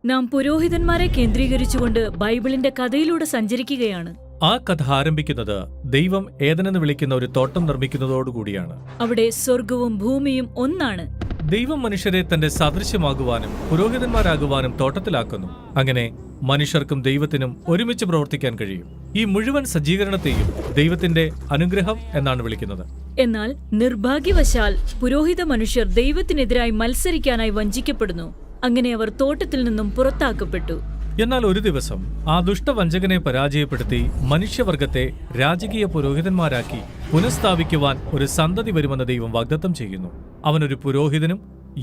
നാം പുരോഹിതന്മാരെ കേന്ദ്രീകരിച്ചുകൊണ്ട് ബൈബിളിന്റെ കഥയിലൂടെ സഞ്ചരിക്കുകയാണ്. ആ കഥ ആരംഭിക്കുന്നത് ദൈവം ഏദനെന്ന് വിളിക്കുന്ന ഒരു തോട്ടം നിർമ്മിക്കുന്നതോടുകൂടിയാണ്. അവിടെ സ്വർഗവും ഭൂമിയും ഒന്നാണ്. ദൈവം മനുഷ്യരെ തന്റെ സദൃശ്യമാകുവാനും പുരോഹിതന്മാരാകുവാനും തോട്ടത്തിലാക്കുന്നു. അങ്ങനെ മനുഷ്യർക്കും ദൈവത്തിനും ഒരുമിച്ച് പ്രവർത്തിക്കാൻ കഴിയും. ഈ മുഴുവൻ സജ്ജീകരണത്തെയും ദൈവത്തിന്റെ അനുഗ്രഹം എന്നാണ് വിളിക്കുന്നത്. എന്നാൽ നിർഭാഗ്യവശാൽ പുരോഹിത മനുഷ്യർ ദൈവത്തിനെതിരായി മത്സരിക്കാനായി വഞ്ചിക്കപ്പെടുന്നു. അങ്ങനെ അവർ തോട്ടത്തിൽ നിന്നും പുറത്താക്കപ്പെട്ടു. എന്നാൽ ഒരു ദിവസം ആ ദുഷ്ടവഞ്ചകനെ പരാജയപ്പെടുത്തി മനുഷ്യവർഗത്തെ രാജകീയ പുരോഹിതന്മാരാക്കി പുനഃസ്ഥാപിക്കുവാൻ ഒരു സന്തതി വരുമെന്ന് ദൈവം വാഗ്ദത്തം ചെയ്യുന്നു. അവനൊരു പുരോഹിതനും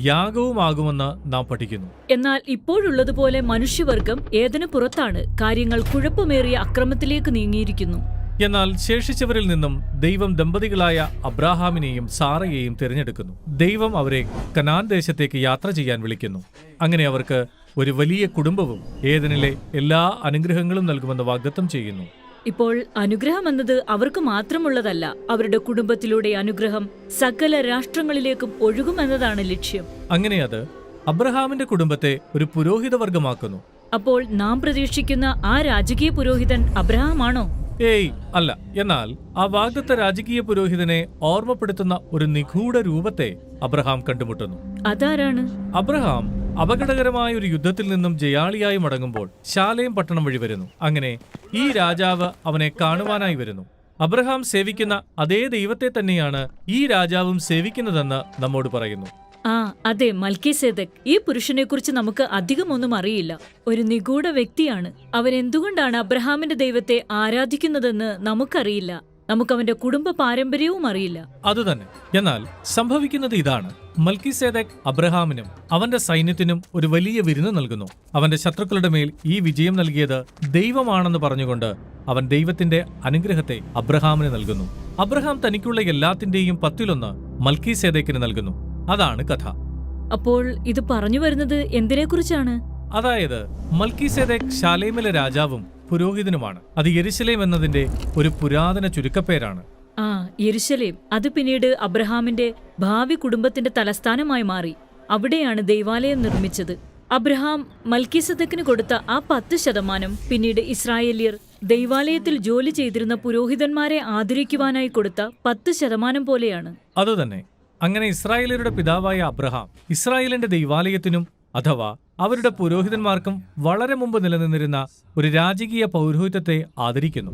യാഗവുമാകുമെന്ന് നാം പഠിക്കുന്നു. എന്നാൽ ഇപ്പോഴുള്ളതുപോലെ മനുഷ്യവർഗം ഏതിനു പുറത്താണ്. കാര്യങ്ങൾ കുഴപ്പമേറിയ അക്രമത്തിലേക്ക് നീങ്ങിയിരിക്കുന്നു. എന്നാൽ ശേഷിച്ചവരിൽ നിന്നും ദൈവം ദമ്പതികളായ അബ്രാഹാമിനെയും സാറയെയും തിരഞ്ഞെടുക്കുന്നു. ദൈവം അവരെ കനാൻ ദേശത്തേക്ക് യാത്ര ചെയ്യാൻ വിളിക്കുന്നു. അങ്ങനെ അവർക്ക് ഒരു വലിയ കുടുംബവും ഏദനിലെ എല്ലാ അനുഗ്രഹങ്ങളും നൽകുമെന്ന് വാഗ്ദത്തം ചെയ്യുന്നു. ഇപ്പോൾ അനുഗ്രഹം എന്നത് അവർക്ക് മാത്രമുള്ളതല്ല. അവരുടെ കുടുംബത്തിലൂടെ അനുഗ്രഹം സകല രാഷ്ട്രങ്ങളിലേക്കും ഒഴുകുമെന്നതാണ് ലക്ഷ്യം. അങ്ങനെ അത് അബ്രഹാമിന്റെ കുടുംബത്തെ ഒരു പുരോഹിതവർഗമാക്കുന്നു. അപ്പോൾ നാം പ്രതീക്ഷിക്കുന്ന ആ രാജകീയ പുരോഹിതൻ അബ്രഹാമാണോ? ഏയ് അല്ല. എന്നാൽ ആ വാഗ്ദത്ത രാജകീയ പുരോഹിതനെ ഓർമ്മപ്പെടുത്തുന്ന ഒരു നിഗൂഢ രൂപത്തെ അബ്രഹാം കണ്ടുമുട്ടുന്നു. അതാരാണ്? അബ്രഹാം അപകടകരമായ ഒരു യുദ്ധത്തിൽ നിന്നും ജയാളിയായി മടങ്ങുമ്പോൾ ശാലേം പട്ടണം വഴി വരുന്നു. അങ്ങനെ ഈ രാജാവ് അവനെ കാണുവാനായി വരുന്നു. അബ്രഹാം സേവിക്കുന്ന അതേ ദൈവത്തെ തന്നെയാണ് ഈ രാജാവും സേവിക്കുന്നതെന്ന് നമ്മോട് പറയുന്നു. അതെ, മൽക്കീസേദെക്ക്. ഈ പുരുഷനെക്കുറിച്ച് നമുക്ക് അധികമൊന്നും അറിയില്ല. ഒരു നിഗൂഢ വ്യക്തിയാണ്. അവൻ എന്തുകൊണ്ടാണ് അബ്രഹാമിന്റെ ദൈവത്തെ ആരാധിക്കുന്നതെന്ന് നമുക്കറിയില്ല. നമുക്കവന്റെ കുടുംബ പാരമ്പര്യവും അറിയില്ല. അതുതന്നെ. എന്നാൽ സംഭവിക്കുന്നത് ഇതാണ്. മൽക്കീസേദെക്ക് അബ്രഹാമിനും അവന്റെ സൈന്യത്തിനും ഒരു വലിയ വിരുന്ന് നൽകുന്നു. അവന്റെ ശത്രുക്കളുടെ മേൽ ഈ വിജയം നൽകിയത് ദൈവമാണെന്ന് പറഞ്ഞുകൊണ്ട് അവൻ ദൈവത്തിന്റെ അനുഗ്രഹത്തെ അബ്രഹാമിന് നൽകുന്നു. അബ്രഹാം തനിക്കുള്ള എല്ലാത്തിന്റെയും 10-1 മൽക്കീസേദെക്കിന് നൽകുന്നു. അതാണ് കഥ. അപ്പോൾ ഇത് പറഞ്ഞു വരുന്നത് എന്തിനെക്കുറിച്ചാണ്? അതായത് മൽക്കീസേദെക്ക് ശാലേമിലെ രാജാവും പുരോഹിതനുമാണ്. അത് യെരുശലേം എന്നതിന്റെ ഒരു പുരാതന ചുരുക്കപ്പേരാണ്. യെരുശലേം. അത് പിന്നീട് അബ്രഹാമിന്റെ ഭാവി കുടുംബത്തിന്റെ തലസ്ഥാനമായി മാറി. അവിടെയാണ് ദൈവാലയം നിർമ്മിച്ചത്. അബ്രഹാം മൽക്കീസേദെക്കിന് കൊടുത്ത ആ 10% പിന്നീട് ഇസ്രായേലിയർ ദൈവാലയത്തിൽ ജോലി ചെയ്തിരുന്ന പുരോഹിതന്മാരെ ആദരിക്കുവാനായി കൊടുത്ത 10% പോലെയാണ്. അതുതന്നെ. അങ്ങനെ ഇസ്രായേലരുടെ പിതാവായ അബ്രഹാം ഇസ്രായേലിന്റെ ദൈവാലയത്തിനും അഥവാ അവരുടെ പുരോഹിതന്മാർക്കും വളരെ മുമ്പ് നിലനിന്നിരുന്ന ഒരു രാജകീയ പൗരോഹിത്യത്തെ ആദരിക്കുന്നു.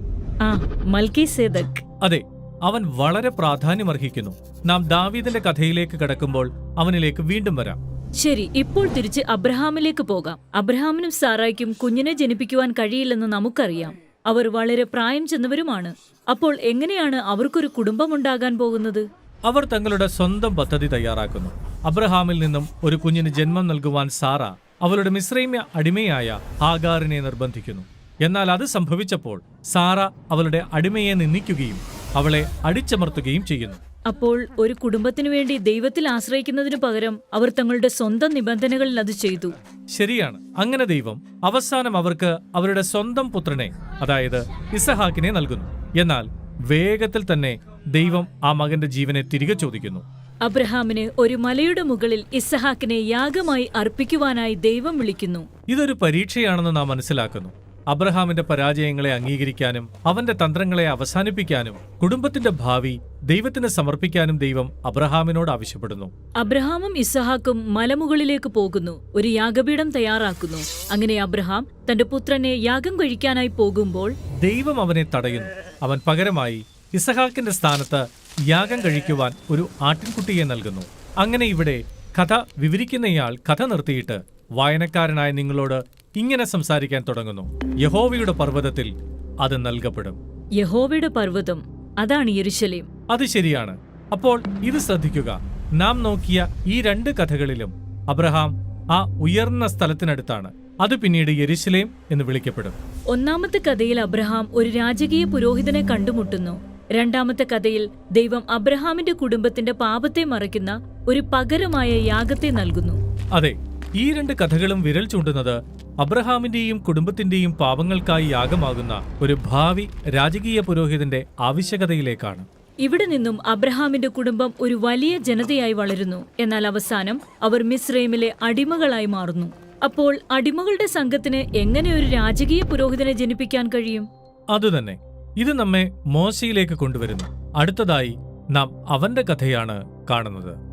മൽക്കീസേദെക്ക്. അതെ, അവൻ വളരെ പ്രാധാന്യമർഹിക്കുന്നു. നാം ദാവീദിന്റെ കഥയിലേക്ക് കടക്കുമ്പോൾ അവനിലേക്ക് വീണ്ടും വരാം. ശരി, ഇപ്പോൾ തിരിച്ച് അബ്രഹാമിലേക്ക് പോകാം. അബ്രഹാമിനും സാറായ്ക്കും കുഞ്ഞിനെ ജനിപ്പിക്കുവാൻ കഴിയില്ലെന്ന് നമുക്കറിയാം. അവർ വളരെ പ്രായം ചെന്നവരുമാണ്. അപ്പോൾ എങ്ങനെയാണ് അവർക്കൊരു കുടുംബമുണ്ടാകാൻ പോകുന്നത്? അവർ തങ്ങളുടെ സ്വന്തം പദ്ധതി തയ്യാറാക്കുന്നു. അബ്രഹാമിൽ നിന്നും ഒരു കുഞ്ഞിന് ജന്മം നൽകുവാൻ സാറ അവളുടെ മിസ്രൈമ്യ അടിമയായ ഹാഗാറിനെ നിർബന്ധിക്കുന്നു. എന്നാൽ അത് സംഭവിച്ചപ്പോൾ സാറ അവളുടെ അടിമയെ നിന്ദിക്കുകയും അവളെ അടിച്ചമർത്തുകയും ചെയ്യുന്നു. അപ്പോൾ ഒരു കുടുംബത്തിനു വേണ്ടി ദൈവത്തിൽ ആശ്രയിക്കുന്നതിനു പകരം അവർ തങ്ങളുടെ സ്വന്തം നിബന്ധനകളിൽ അത് ചെയ്തു. ശരിയാണ്. അങ്ങനെ ദൈവം അവസാനം അവർക്ക് അവരുടെ സ്വന്തം പുത്രനെ, അതായത് ഇസഹാക്കിനെ നൽകുന്നു. എന്നാൽ വേഗത്തിൽ തന്നെ ദൈവം ആ മകന്റെ ജീവനെ തിരികെ ചോദിക്കുന്നു. അബ്രഹാമിന് ഒരു മലയുടെ മുകളിൽ ഇസഹാക്കിനെ യാഗമായി അർപ്പിക്കുവാനായി ദൈവം വിളിക്കുന്നു. ഇതൊരു പരീക്ഷയാണെന്ന് നാം മനസ്സിലാക്കുന്നു. അബ്രഹാമിന്റെ പരാജയങ്ങളെ അംഗീകരിക്കാനും അവന്റെ തന്ത്രങ്ങളെ അവസാനിപ്പിക്കാനും കുടുംബത്തിന്റെ ഭാവി ദൈവത്തിന് സമർപ്പിക്കാനും ദൈവം അബ്രഹാമിനോട് ആവശ്യപ്പെടുന്നു. അബ്രഹാമും ഇസഹാക്കും മലമുകളിലേക്ക് പോകുന്നു. ഒരു യാഗപീഠം തയ്യാറാക്കുന്നു. അങ്ങനെ അബ്രഹാം തന്റെ പുത്രനെ യാഗം കഴിക്കാനായി പോകുമ്പോൾ ദൈവം അവനെ തടയുന്നു. അവൻ പകരമായി ഇസഹാക്കിന്റെ സ്ഥാനത്ത് യാഗം കഴിക്കുവാൻ ഒരു ആട്ടിൻകുട്ടിയെ നൽകുന്നു. അങ്ങനെ ഇവിടെ കഥ വിവരിക്കുന്നയാൾ കഥ നിർത്തിയിട്ട് വായനക്കാരനായ നിങ്ങളോട് ഇങ്ങനെ സംസാരിക്കാൻ തുടങ്ങുന്നു. യഹോവയുടെ പർവ്വതത്തിൽ അത് നൽകപ്പെടും. യഹോവയുടെ പർവ്വതം, അതാണ് യെരുശലേം. അത് ശരിയാണ്. അപ്പോൾ ഇത് ശ്രദ്ധിക്കുക. നാം നോക്കിയ ഈ 2 കഥകളിലും അബ്രഹാം ആ ഉയർന്ന സ്ഥലത്തിനടുത്താണ്. അത് പിന്നീട് യെരുശലേം എന്ന് വിളിക്കപ്പെടും. ഒന്നാമത്തെ കഥയിൽ അബ്രഹാം ഒരു രാജകീയ പുരോഹിതനെ കണ്ടുമുട്ടുന്നു. രണ്ടാമത്തെ കഥയിൽ ദൈവം അബ്രഹാമിന്റെ കുടുംബത്തിന്റെ പാപത്തെ മറയ്ക്കുന്ന ഒരു പകരമായ യാഗത്തെ നൽകുന്നു. അതെ, ഈ 2 കഥകളും വിരൽ ചൂണ്ടുന്നത് അബ്രഹാമിന്റെയും കുടുംബത്തിന്റെയും പാപങ്ങൾക്കായി യാഗമാകുന്ന ഒരു ഭാവി രാജകീയ പുരോഹിതന്റെ ആവശ്യകതയിലേക്കാണ്. ഇവിടെ നിന്നും അബ്രഹാമിന്റെ കുടുംബം ഒരു വലിയ ജനതയായി വളരുന്നു. എന്നാൽ അവസാനം അവർ മിസ്രൈമിലെ അടിമകളായി മാറുന്നു. അപ്പോൾ അടിമകളുടെ സംഘത്തിന് എങ്ങനെ ഒരു രാജകീയ പുരോഹിതനെ ജനിപ്പിക്കാൻ കഴിയും? അതുതന്നെ. ഇത് നമ്മെ മോശയിലേക്ക് കൊണ്ടുവരുന്നു. അടുത്തതായി നാം അവന്റെ കഥയാണ് കാണുന്നത്.